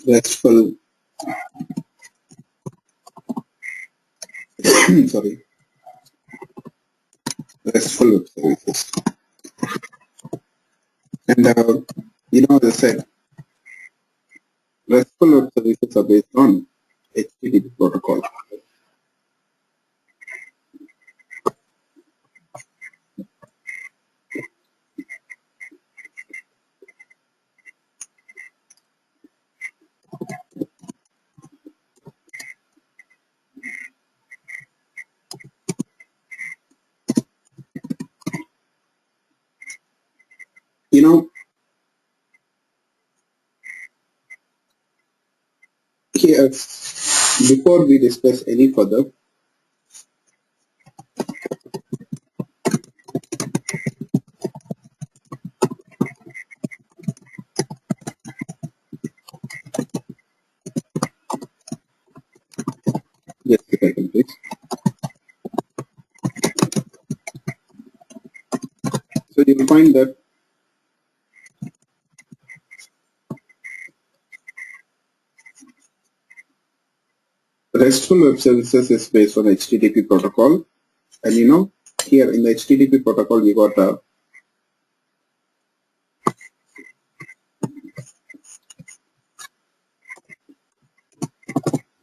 RESTful sorry, RESTful web services. And as I said, RESTful web services are based on HTTP protocol. Here, before we discuss any further, just a second, please. So you'll find that RESTful web services is based on HTTP protocol, and here in the HTTP protocol you got a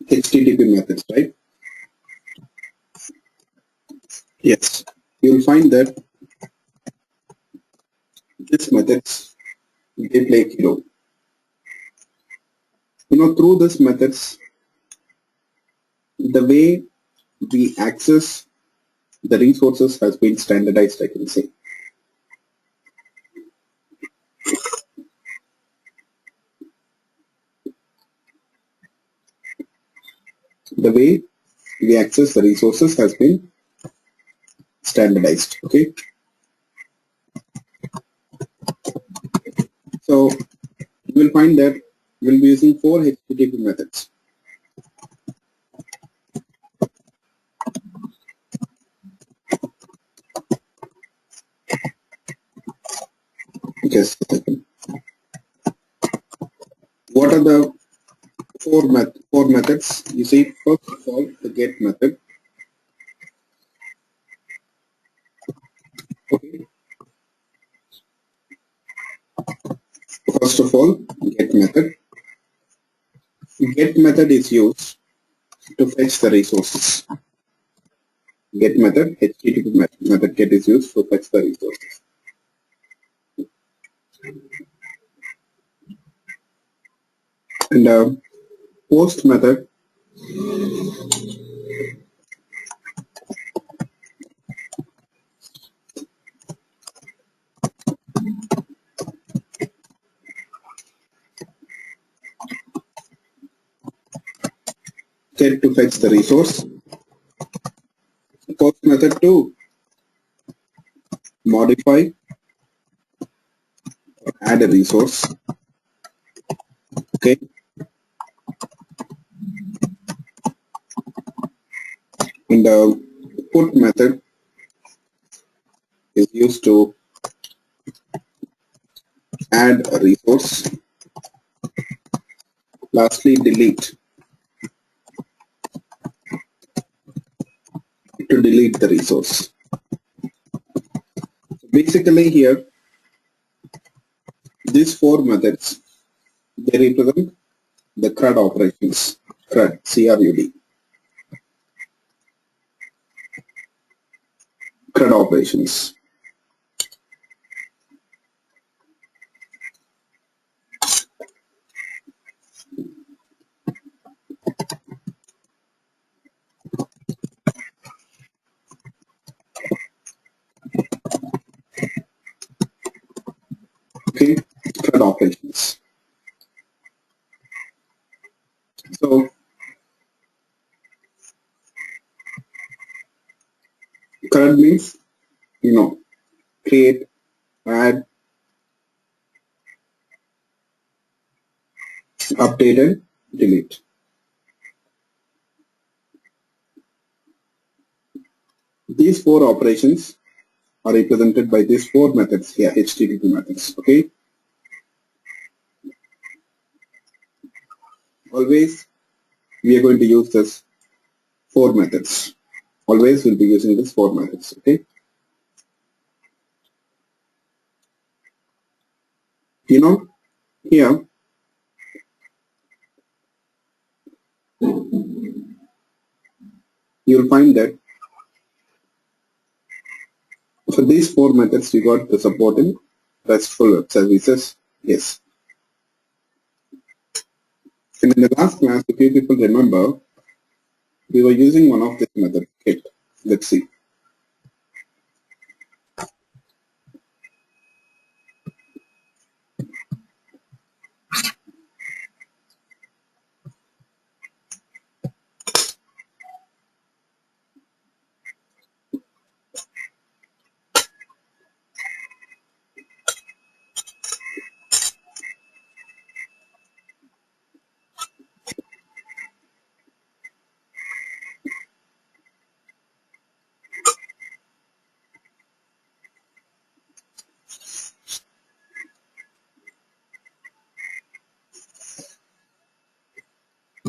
HTTP methods, right? Yes, you'll find that these methods, they play key role. Through these methods, the way we access the resources has been standardized, I can say. The way we access the resources has been standardized, okay? So you will find that we'll be using 4 HTTP methods. Just a second. What are the four methods? You see, first of all, the get method. Okay. First of all, get method. Get method is used to fetch the resources. Get method, HTTP method get is used to fetch the resources. And post method get to fetch the resource. Post method to modify or add a resource. Okay. And put method is used to add a resource. Lastly, delete to delete the resource. So basically here, these 4 methods, they represent the CRUD operations. CRUD, C-R-U-D. CRUD operations. Okay, CRUD operations. So CRUD means, create, add, update and delete. These 4 operations are represented by these 4 methods here, HTTP methods. Okay. always we are going to use this 4 methods. Always we'll be using this 4 methods. Okay. You know, here you'll find that for these 4 methods you got the support in RESTful web services. Yes. And in the last class, if you people remember, we were using one of this method kit. Let's see.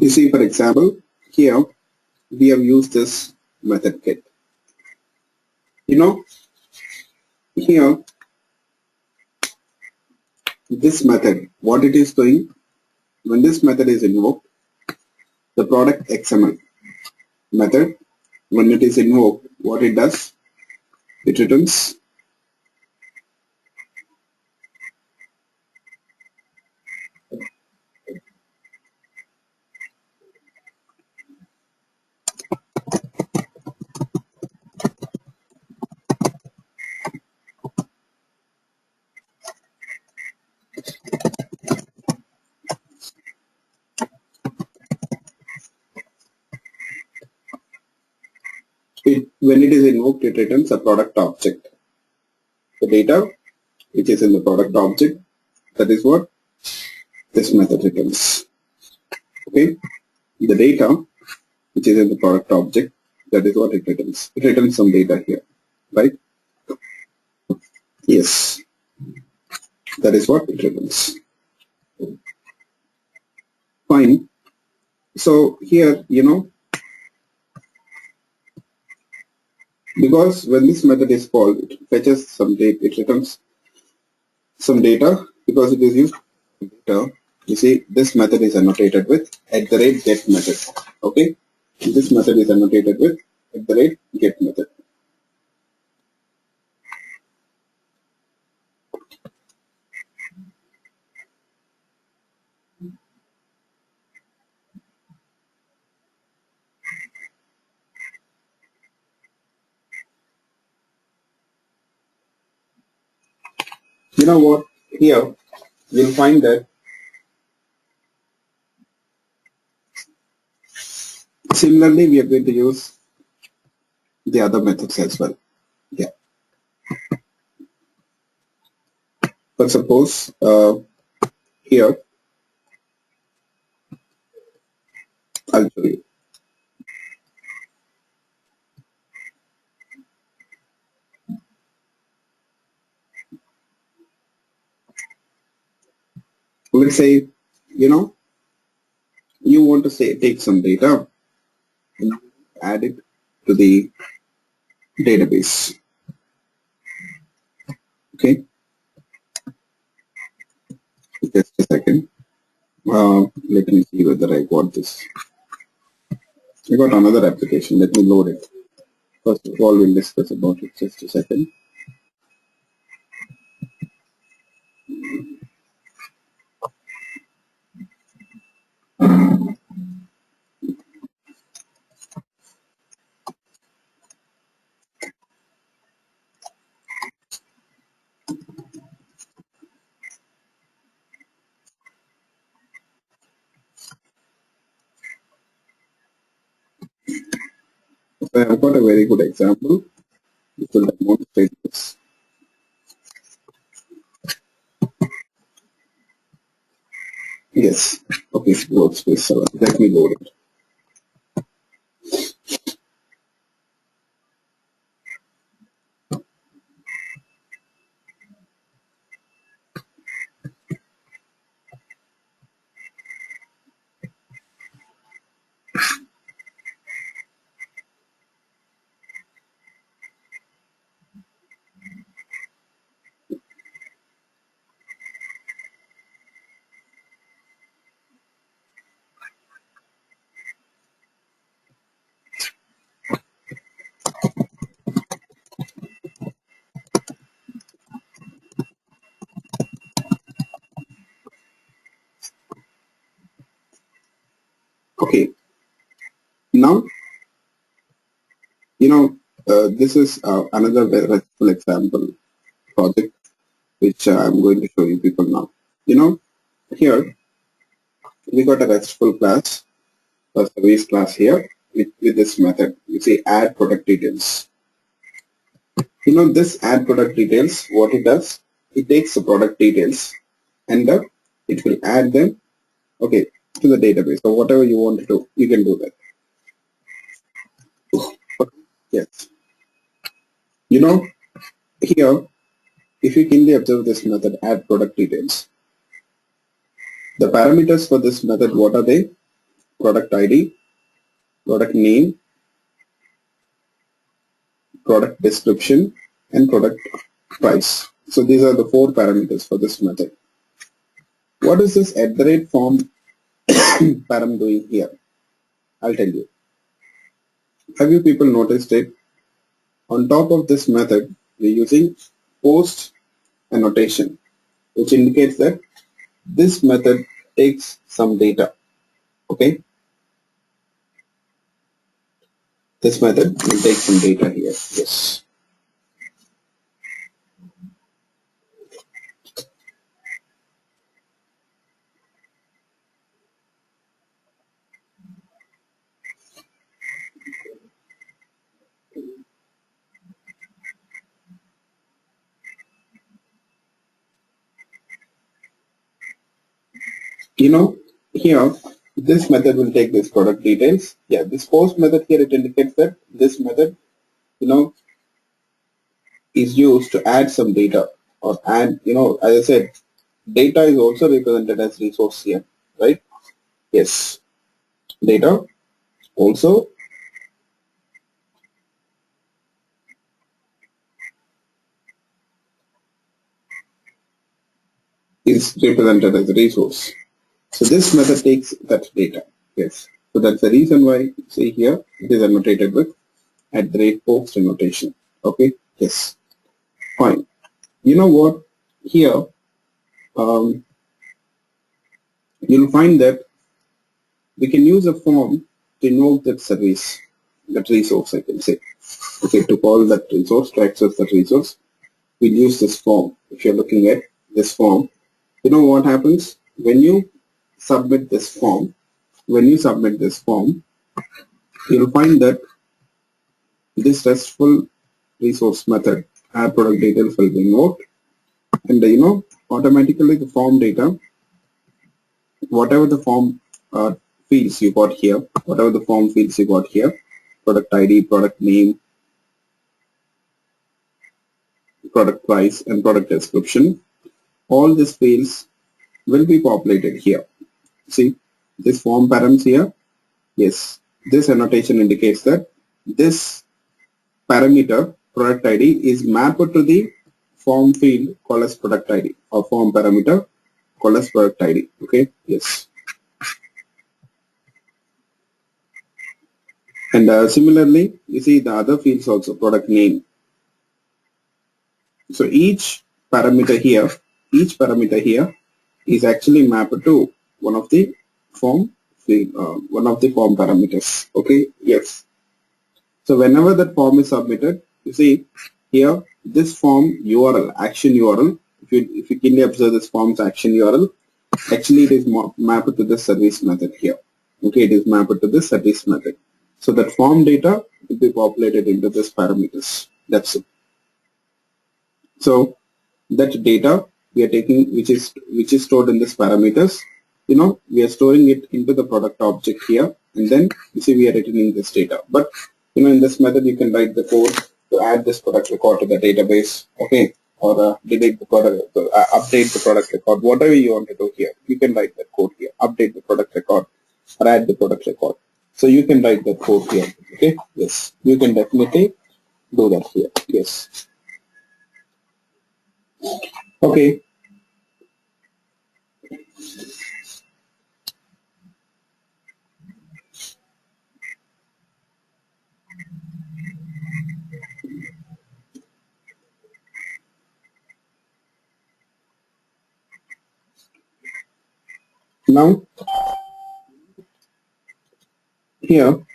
You see, for example, here we have used this method kit. You know, here this method, what it is doing, when this method is invoked, the product XML method, when it is invoked, what it does, it returns when it is invoked, it returns a product object. The data which is in the product object, that is what this method returns. Okay, the data which is in the product object, that is what it returns. It returns some data here, right? Yes, that is what it returns. Fine. So here, you know, because when this method is called, it fetches some data, it returns some data because it is used data. You see, this method is annotated with @get method. Okay, this method is annotated with @get method. You know what? Here you'll find that similarly we are going to use the other methods as well. Yeah. But suppose here I'll show you. Let's say, you know, you want to say take some data and add it to the database. Okay, just a second. Let me see whether I got this. I got another application. Let me load it. First of all, we'll discuss about it. Just a second. So I've got a very good example. It will demonstrate this. Yes. Okay, workspace 7. Let me load it. this is another very RESTful example project which I'm going to show you people now. Here we got a RESTful class, a service class here with this method. You see add product details. This add product details, what it does, it takes the product details and it will add them, okay, to the database. So whatever you want to do, you can do that. Okay. Yes. Here, if you keenly observe this method, add product details, the parameters for this method, what are they? Product ID, product name, product description, and product price. So these are the 4 parameters for this method. What is this @form param doing here? I'll tell you. Have you people noticed it? On top of this method, we're using post annotation, which indicates that this method takes some data. Okay? This method will take some data here. Yes. Here, this method will take this product details. Yeah, this post method here, it indicates that this method, is used to add some data or add, as I said, data is also represented as resource here, right? Yes. Data also is represented as a resource. So this method takes that data. Yes. So that's the reason why, see here, it is annotated with @post annotation. Okay. Yes. Fine. You know what? Here, you'll find that we can use a form to invoke that service, that resource, I can say. Okay, to call that resource, to access that resource, we'll use this form. If you're looking at this form, you know what happens? When you submit this form, you'll find that this RESTful resource method, add product details, will be invoked, and automatically the form data, whatever the form fields you got here, product ID, product name, product price, and product description, all these fields will be populated here. See, this form params here. Yes, this annotation indicates that this parameter, product ID, is mapped to the form field called as product ID, or form parameter called as product ID. Okay, yes. And similarly, you see the other fields also, product name. So each parameter here is actually mapped to one of the form parameters. Okay, yes. So whenever that form is submitted, you see here this form URL, action URL. If you keenly observe this form's action URL, actually it is mapped to the service method here. Okay, it is mapped to the service method. So that form data will be populated into this parameters. That's it. So that data we are taking, which is stored in this parameters, we are storing it into the product object here, and then you see we are returning this data. But in this method you can write the code to add this product record to the database, okay, or delete the product, update the product record, whatever you want to do here. You can write that code here, update the product record or add the product record. So you can write that code here. Okay, yes, you can definitely do that here. Yes. Okay. Now here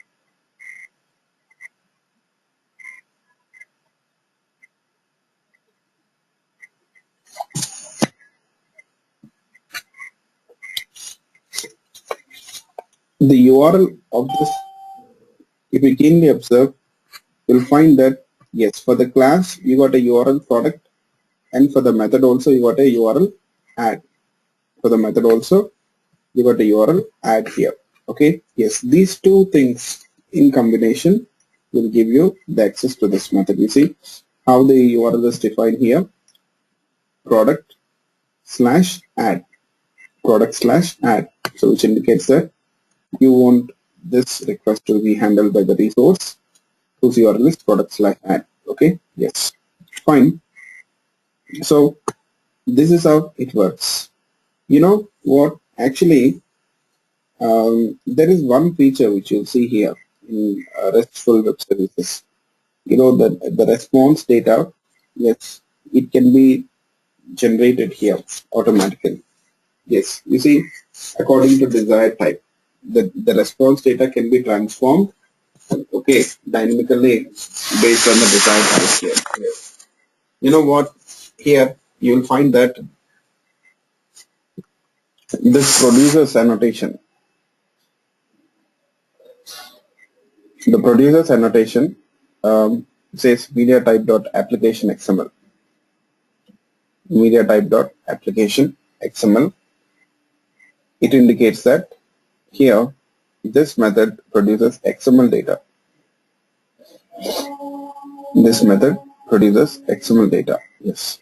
The URL of this, if you keenly observe, you'll find that yes, for the class you got a URL product, and for the method also you got a URL add. For the method also you got a URL add here. Okay, yes, these two things in combination will give you the access to this method. You see how the URL is defined here: product slash add, product slash add. So which indicates that you want this request to be handled by the resource whose URL is product slash add. Okay, yes, fine. So this is how it works. You know what? Actually, there is one feature which you'll see here in RESTful web services. You know that the response data, yes, it can be generated here automatically. Yes, you see, according to desired type, the response data can be transformed, okay, dynamically based on the desired type here. Yes. You know what? Here you will find that this producer's annotation, the producer's annotation says media type dot application XML, media type dot application XML. It indicates that here this method produces XML data. This method produces XML data. Yes.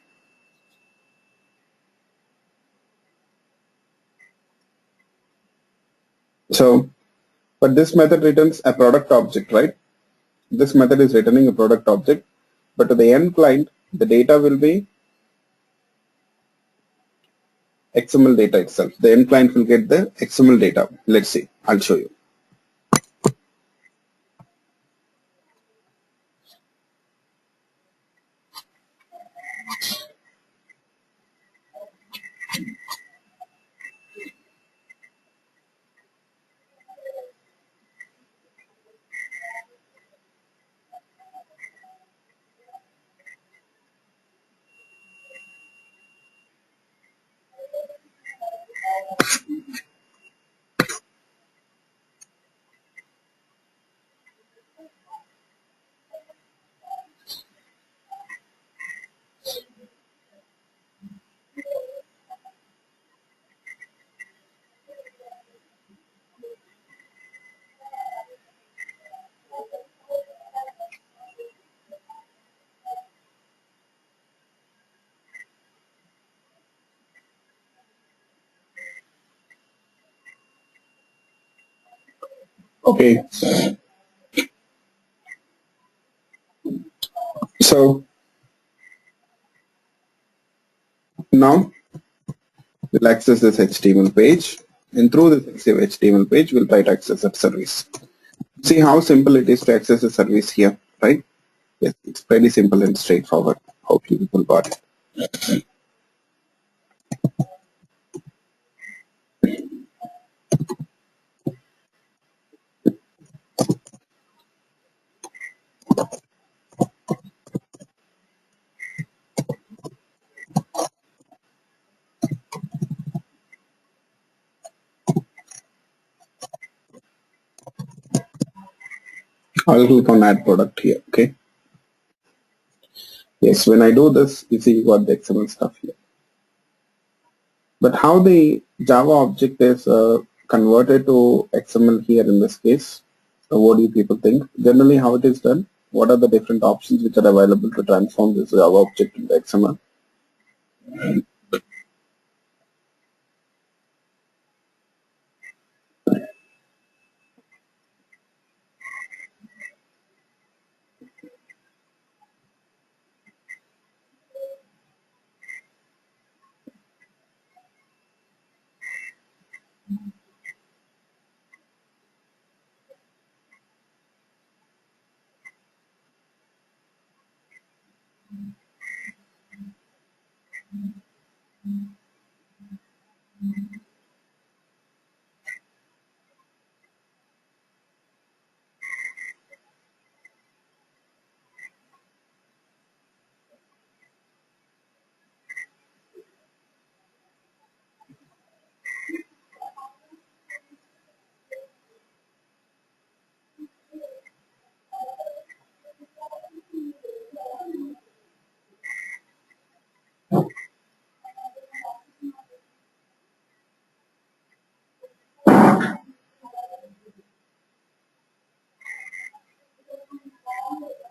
So, but this method returns a product object, right? This method is returning a product object, but to the end client, the data will be XML data itself. The end client will get the XML data. Let's see. I'll show you. Okay. So now we'll access this HTML page, and through this HTML page, we'll try to access that service. See how simple it is to access a service here, right? Yes, it's pretty simple and straightforward. Hope you people got it. I'll click on add product here, okay? Yes, when I do this, you see you got the XML stuff here. But how the Java object is converted to XML here in this case, so what do you people think? Generally how it is done? What are the different options which are available to transform this Java object into XML?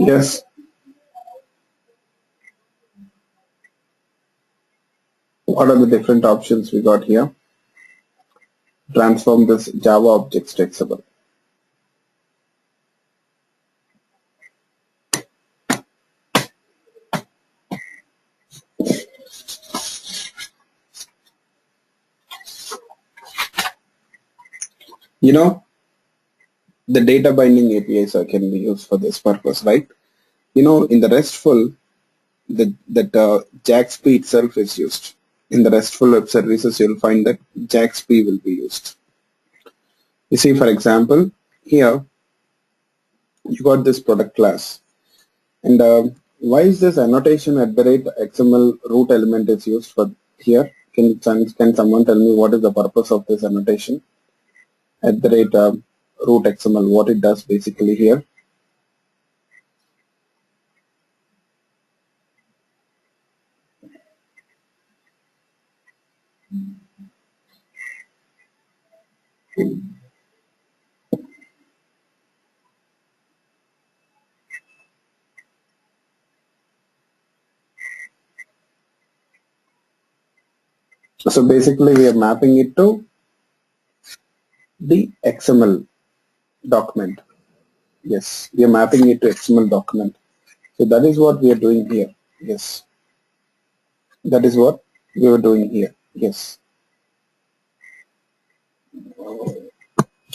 Yes. What are the different options we got here? Transform this Java objects to XML. You know, the data binding APIs can be used for this purpose, right? You know, in the RESTful, that JAXP itself is used. In the RESTful web services, you'll find that JAXP will be used. You see, for example, here you got this product class, and why is this annotation at the rate XML root element is used for here? Can someone tell me what is the purpose of this annotation at the rate root XML? What it does basically here? So basically, we are mapping it to the XML document. Yes, we are mapping it to XML document. So that is what we are doing here. Yes, that is what we are doing here. Yes.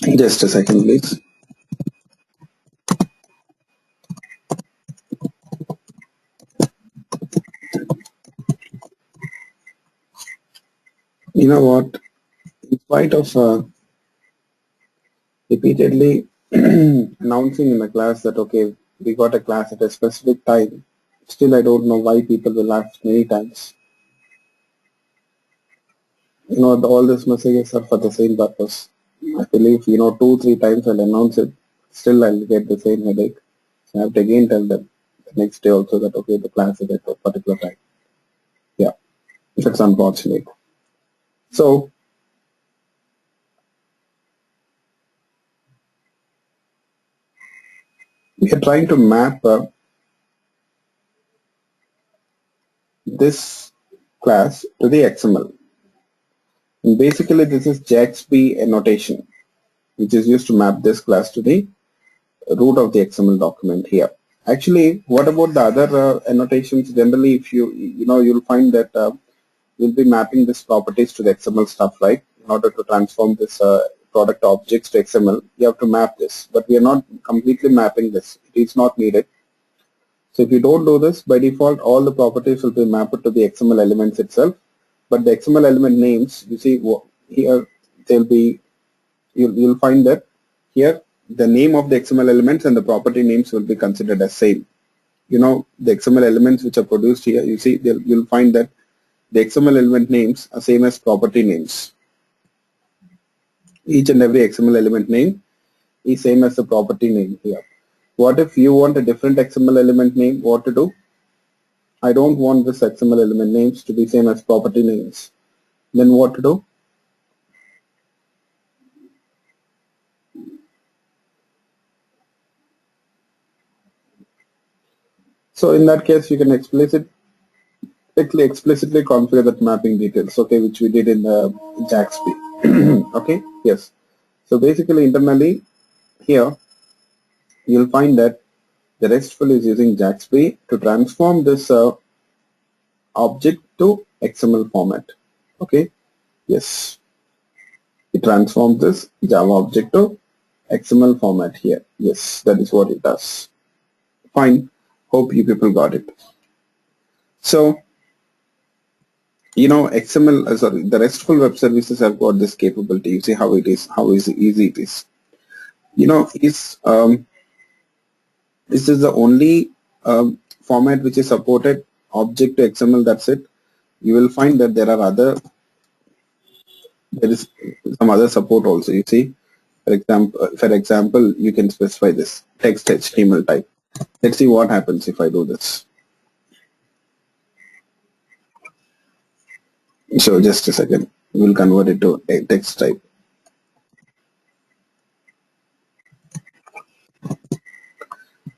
Just a second, please. You know what? In spite of repeatedly announcing in the class that okay, we got a class at a specific time, still I don't know why people will ask many times. You know, all these messages are for the same purpose. I believe, you know, 2-3 times I'll announce it, still I'll get the same headache. So I have to again tell them the next day also that okay, the class is at a particular time. Yeah, that's unfortunate. So we are trying to map this class to the XML. And basically, this is JAXP annotation, which is used to map this class to the root of the XML document here. Actually, what about the other annotations? Generally, if you'll find that you'll be mapping this properties to the XML stuff, right? In order to transform this product objects to XML, you have to map this. But we are not completely mapping this. It is not needed. So if you don't do this, by default, all the properties will be mapped to the XML elements itself. But the XML element names, you see here, you'll find that here the name of the XML elements and the property names will be considered as same. You know, the XML elements which are produced here, you see, you'll find that the XML element names are same as property names. Each and every XML element name is same as the property name here. What if you want a different XML element name? What to do? I don't want this XML element names to be same as property names. Then what to do? So in that case, you can explicitly configure that mapping details, okay, which we did in the JAXP. Okay, yes. So basically, internally here, you'll find that the RESTful is using JAXP to transform this object to XML format. Okay, yes. It transforms this Java object to XML format here. Yes, that is what it does. Fine. Hope you people got it. So, you know, the RESTful web services have got this capability. You see how it is, how easy it is. You know, this is the only format which is supported, object to XML, that's it. You will find that there is some other support also. You see, for example, you can specify this text HTML type. Let's see what happens if I do this. So just a second, we'll convert it to a text type.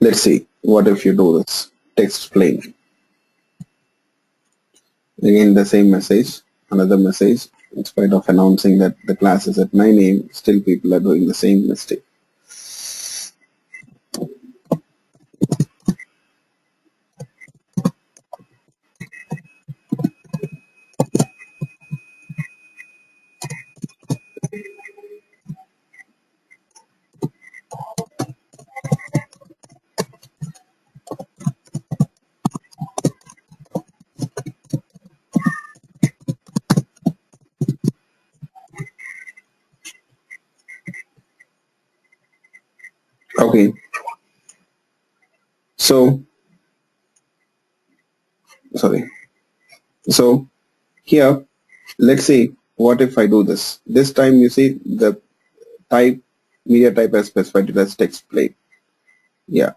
Let's see what if you do this text plain? Again the same message, another message. In spite of announcing that the class is at 9 a.m., still people are doing the same mistake. Okay, so sorry. So here, let's see what if I do this. This time you see the type, media type as specified it as text plain. Yeah.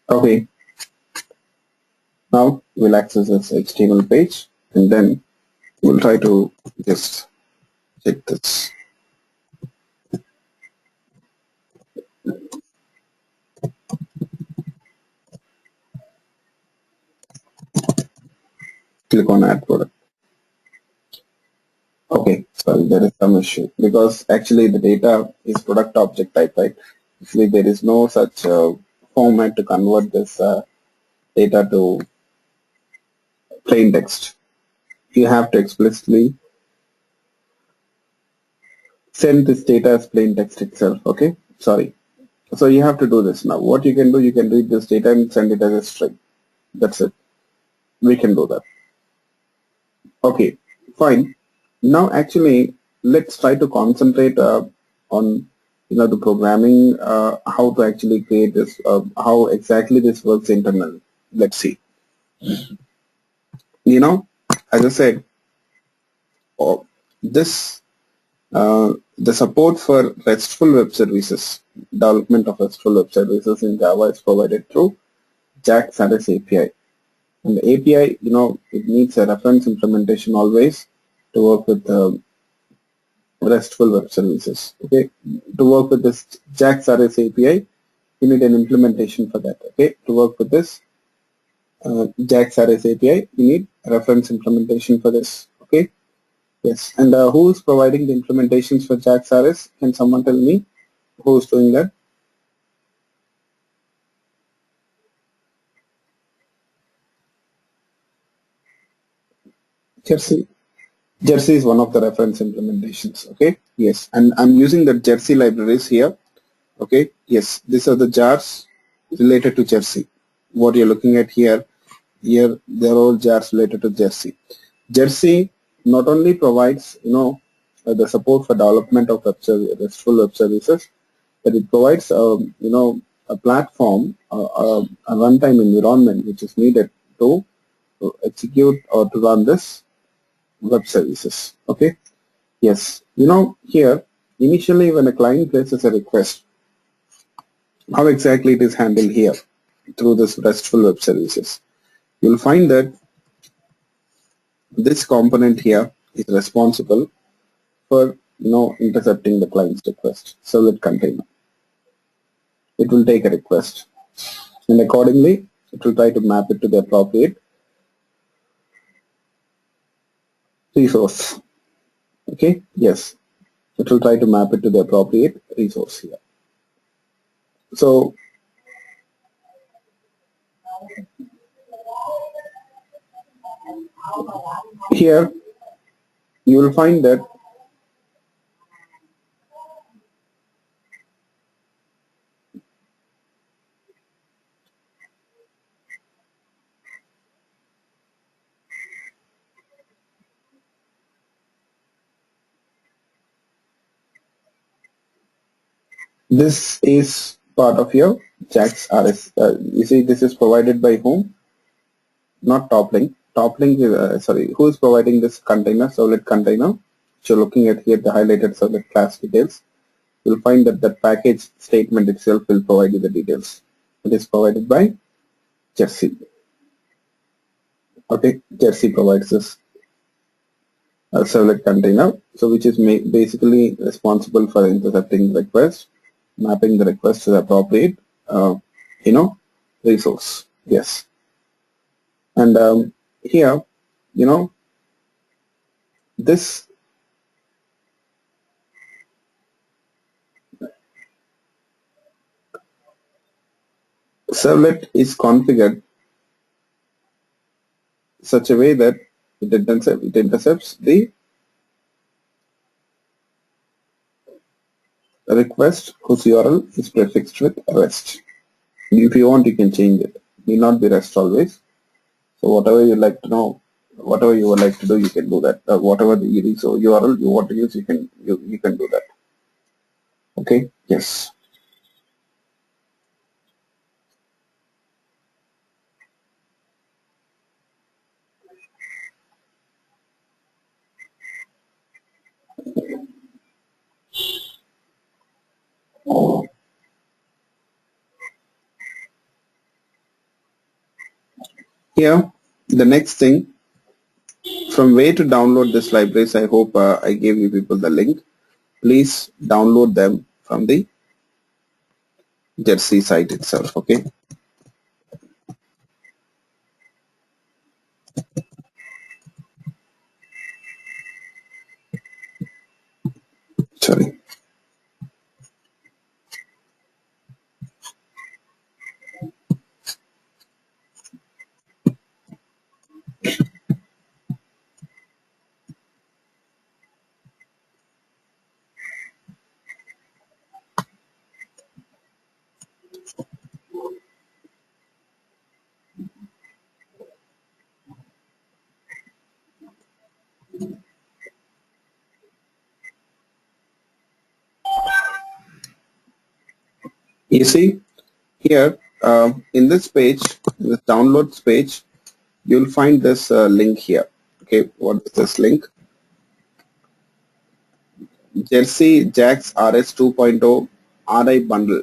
Okay. Now we'll access this HTML page and then we'll try to just check this. Click on add product. Okay, sorry, there is some issue because actually the data is product object type, right? Actually, there is no such format to convert this data to plain text. You have to explicitly send this data as plain text itself. Okay, sorry. So you have to do this now. What you can do, you can read this data and send it as a string. That's it. We can do that. Okay, fine. Now actually, let's try to concentrate on the programming, how to actually create this, how exactly this works internally. Let's see. As I said, this the support for RESTful web services, development of RESTful web services in Java is provided through JAX Satis API. And the API, it needs a reference implementation always to work with RESTful web services. Okay, to work with this JAX Satis API, you need an implementation for that. Okay, to work with this JAX Satis API, you need a reference implementation for this. Okay, yes. And who is providing the implementations for JAX Satis? Can someone tell me who is doing that? Jersey. Jersey is one of the reference implementations. Okay, yes, and I'm using the Jersey libraries here. Okay, yes, these are the jars related to Jersey. What you're looking at here, they're all jars related to Jersey. Jersey not only provides the support for development of RESTful web services, but it provides a platform, a runtime environment which is needed to execute or to run this web services. Okay, yes, here initially when a client places a request, how exactly it is handled here through this RESTful web services. You'll find that this component here is responsible for intercepting the client's request. Servlet container. It will take a request and accordingly it will try to map it to the appropriate resource. Okay, yes, it will try to map it to the appropriate resource here. So Here you will find that this is part of your JAX RS. You see, this is provided by whom? Not Toplink. Toplink is, who is providing this container, servlet container? So looking at here the highlighted servlet class details, you'll find that the package statement itself will provide you the details. It is provided by Jersey. Okay, Jersey provides this servlet container, so which is basically responsible for intercepting the request, mapping the request to the appropriate, resource. Yes, and here, this servlet is configured such a way that it intercepts the request whose URL is prefixed with REST. If you want, you can change it. It need not be REST always. So whatever you like to know, whatever you would like to do, you can do that. Whatever the URL you want to use, you can do that. Okay. Yes. Here, the next thing, from where to download this libraries, I hope I gave you people the link. Please download them from the Jersey site itself. Okay. Sorry. You see here in this page, this downloads page, you'll find this link here. Okay, what is this link? Jersey JAX RS 2.0 RI bundle.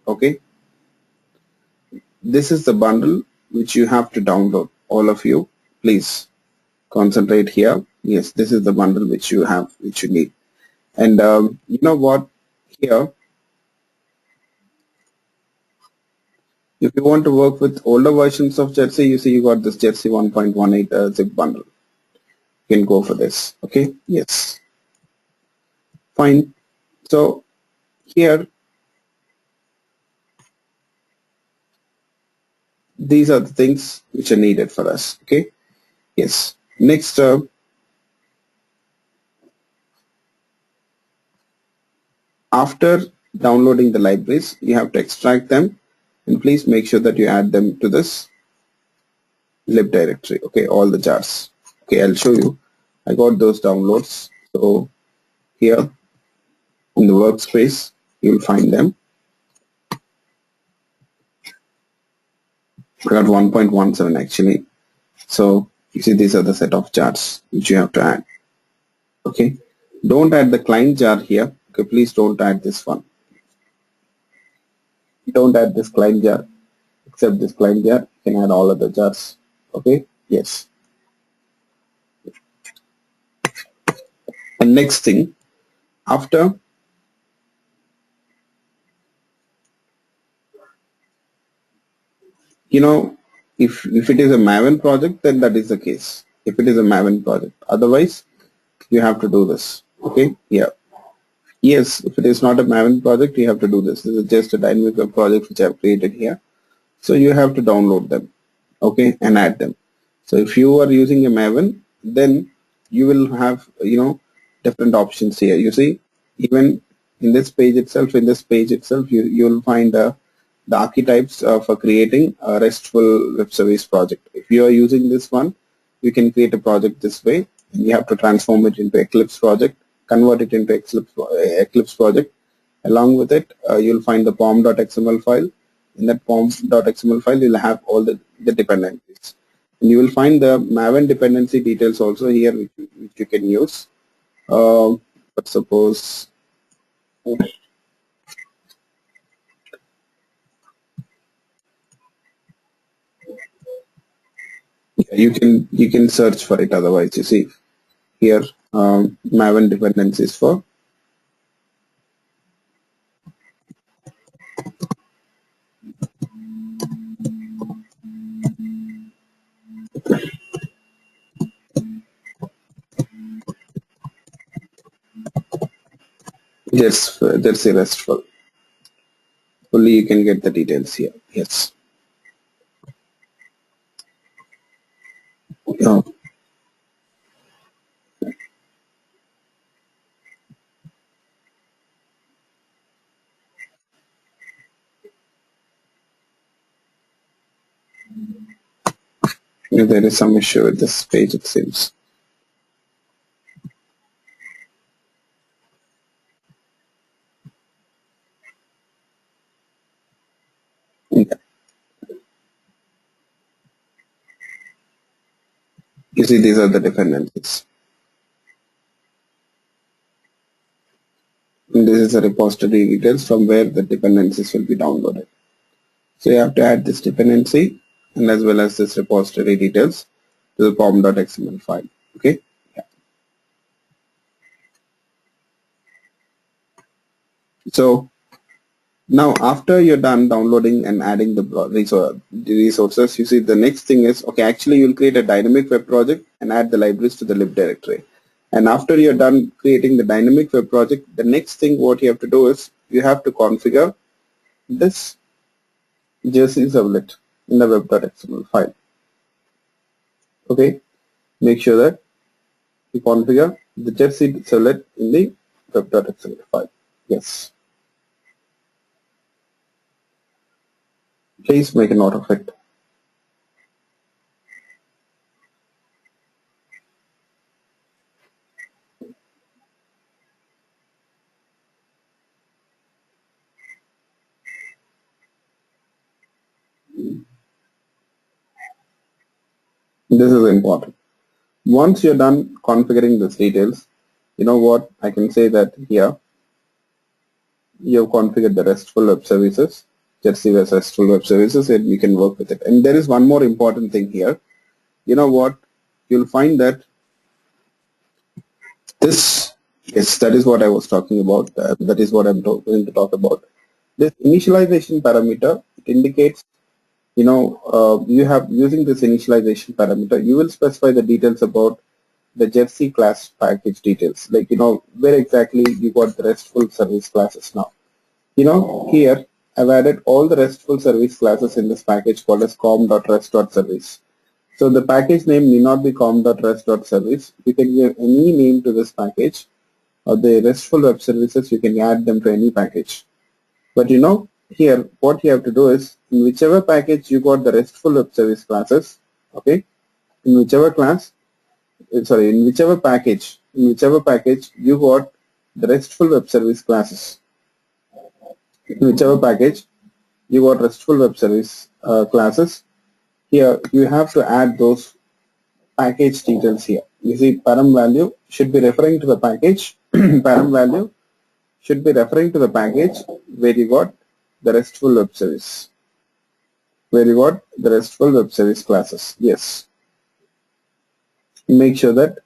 Okay, this is the bundle which you have to download. All of you, please concentrate here. Yes, this is the bundle which you need. And you know what? Here, if you want to work with older versions of Jersey, you see you got this Jersey 1.18 zip bundle. You can go for this. Okay. Yes. Fine. So here, these are the things which are needed for us. Okay. Yes. Next, after downloading the libraries, you have to extract them, and please make sure that you add them to this lib directory. Okay, all the jars. Okay, I'll show you. I got those downloads. So here in the workspace, you'll find them. I got 1.17 actually. So you see, these are the set of jars which you have to add. Okay, don't add the client jar here. Okay, please don't add this one. Don't add this client jar. Except this client jar, you can add all other jars. Okay, yes. And next thing, after if it is a Maven project, then that is the case. If it is a Maven project, otherwise you have to do this. Okay, yeah. Yes, if it is not a Maven project, you have to do this. This is just a dynamic web project which I have created here. So you have to download them. okay, and add them. So if you are using a Maven, then you will have, different options here. You see, even in this page itself, you will find the archetypes for creating a RESTful web service project. If you are using this one, you can create a project this way. You have to transform it into Eclipse project, convert it into Eclipse project. Along with it, you'll find the pom.xml file. In that pom.xml file, you'll have all the dependencies. And you will find the Maven dependency details also here, which you can use. But suppose you can search for it. Otherwise, you see here Maven dependencies for yes, there's a RESTful. Only you can get the details here. Yes. Yeah. There is some issue with this page, it seems. Yeah. You see, these are the dependencies. And this is the repository details from where the dependencies will be downloaded. So you have to add this dependency and as well as this repository details to the pom.xml file. Okay. Yeah. So now after you're done downloading and adding the resources, you see the next thing is, okay, actually you'll create a dynamic web project and add the libraries to the lib directory. And after you're done creating the dynamic web project, the next thing what you have to do is you have to configure this Jersey servlet in the web.xml file. Okay, make sure that you configure the Jersey servlet in the web.xml file. Yes. Please make a note of it. This is important. Once you're done configuring these details, you know what, I can say that here you have configured the RESTful web services, Jersey RESTful web services, and you can work with it. And there is one more important thing here. You know what, you'll find that this, yes, that is what I was talking about. That is what I'm going to talk about. This initialization parameter, it indicates, you have using this initialization parameter, you will specify the details about the Jersey class package details, like, where exactly you got the RESTful service classes now. Here I've added all the RESTful service classes in this package called as com.rest.service. So the package name need not be com.rest.service. You can give any name to this package, or the RESTful web services, you can add them to any package. But here what you have to do is, in whichever package you got the RESTful web service classes, okay, in whichever package you got the RESTful web service classes, in whichever package you got RESTful web service classes, here you have to add those package details here. You see, param value should be referring to the package. Param value should be referring to the package where you got the RESTful web service, classes. Yes. Make sure that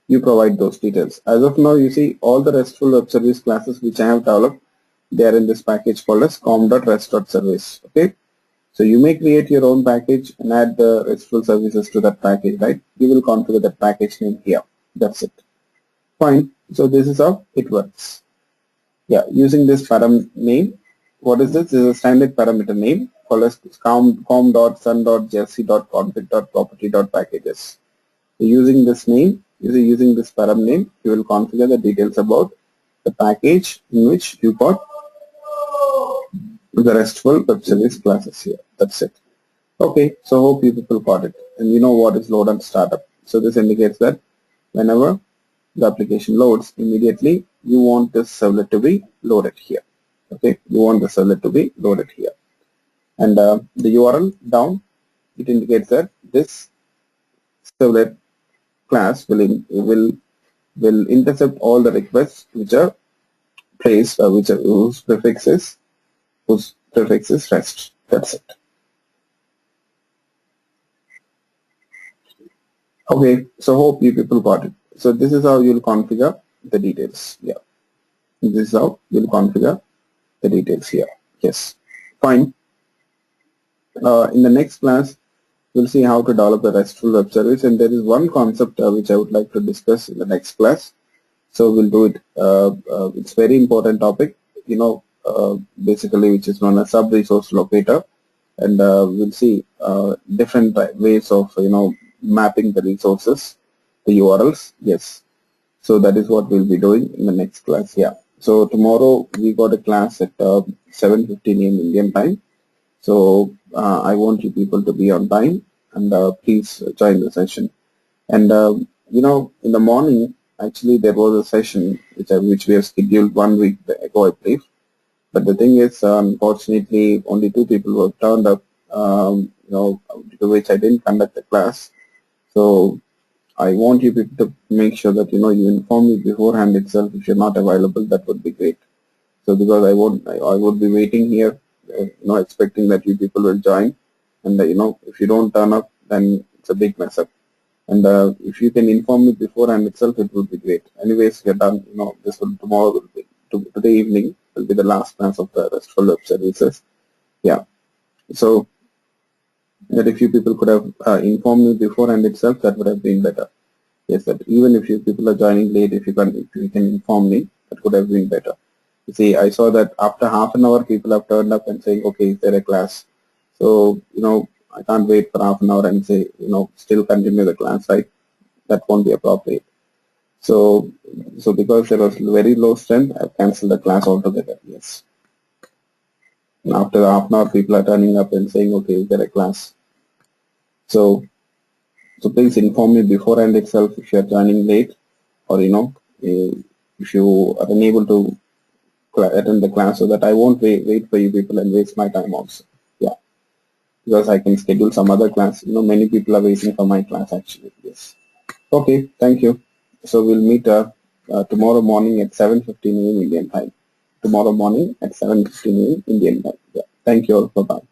you provide those details. As of now, you see all the RESTful web service classes which I have developed, they are in this package called as com.rest.service. Okay. So you may create your own package and add the RESTful services to that package, right? You will configure that package name here. That's it. Fine. So this is how it works. Yeah, using this param name. What is this? This is a standard parameter name called as com.sun.jersey.config.property.packages. So using this name, using this param name, you will configure the details about the package in which you got the RESTful web service classes here. That's it. Okay, so hope you people got it. And you know what is load and startup. So this indicates that whenever the application loads, immediately you want this servlet to be loaded here. Okay, you want the servlet to be loaded here. And the URL down, it indicates that this servlet class will intercept all the requests which are placed, whose prefix is REST. That's it. Okay, so hope you people got it. So this is how you'll configure the details. Yeah, this is how you'll configure the details here. Yes, fine. In the next class, we'll see how to develop a RESTful web service, and there is one concept which I would like to discuss in the next class. So we'll do it. It's very important topic, basically, which is known as sub-resource locator, and we'll see different ways of mapping the resources, the URLs. Yes. So that is what we'll be doing in the next class. Yeah. So tomorrow we got a class at 7:15 a.m. Indian time. So I want you people to be on time, and please join the session. And in the morning, actually there was a session which we have scheduled 1 week ago, I believe. But the thing is, unfortunately, only 2 people were turned up. Due to which I didn't conduct the class. So I want you people to make sure that you inform me beforehand itself. If you're not available, that would be great. So because I would be waiting here, expecting that you people will join, and if you don't turn up, then it's a big mess up. And if you can inform me beforehand itself, it would be great. Anyways, we're done. Tomorrow will be today evening will be the last class of the RESTful web services. Yeah. So that if you people could have informed me beforehand itself, that would have been better. Yes, that even if you people are joining late, if you can inform me, that could have been better. You see, I saw that after half an hour, people have turned up and saying, okay, is there a class? So, I can't wait for half an hour and say, still continue the class, right? That won't be appropriate. So because there was very low strength, I've cancelled the class altogether. Yes. And after half an hour, people are turning up and saying, okay, is there a class? So please inform me beforehand itself if you are joining late, or if you are unable to attend the class, so that I won't wait for you people and waste my time also. Yeah, because I can schedule some other class. Many people are waiting for my class actually. Yes. Okay, thank you. So we'll meet tomorrow morning at 7:15 a.m. Indian time. Tomorrow morning at 7:15 a.m. Indian time. Yeah. Thank you all. Bye bye.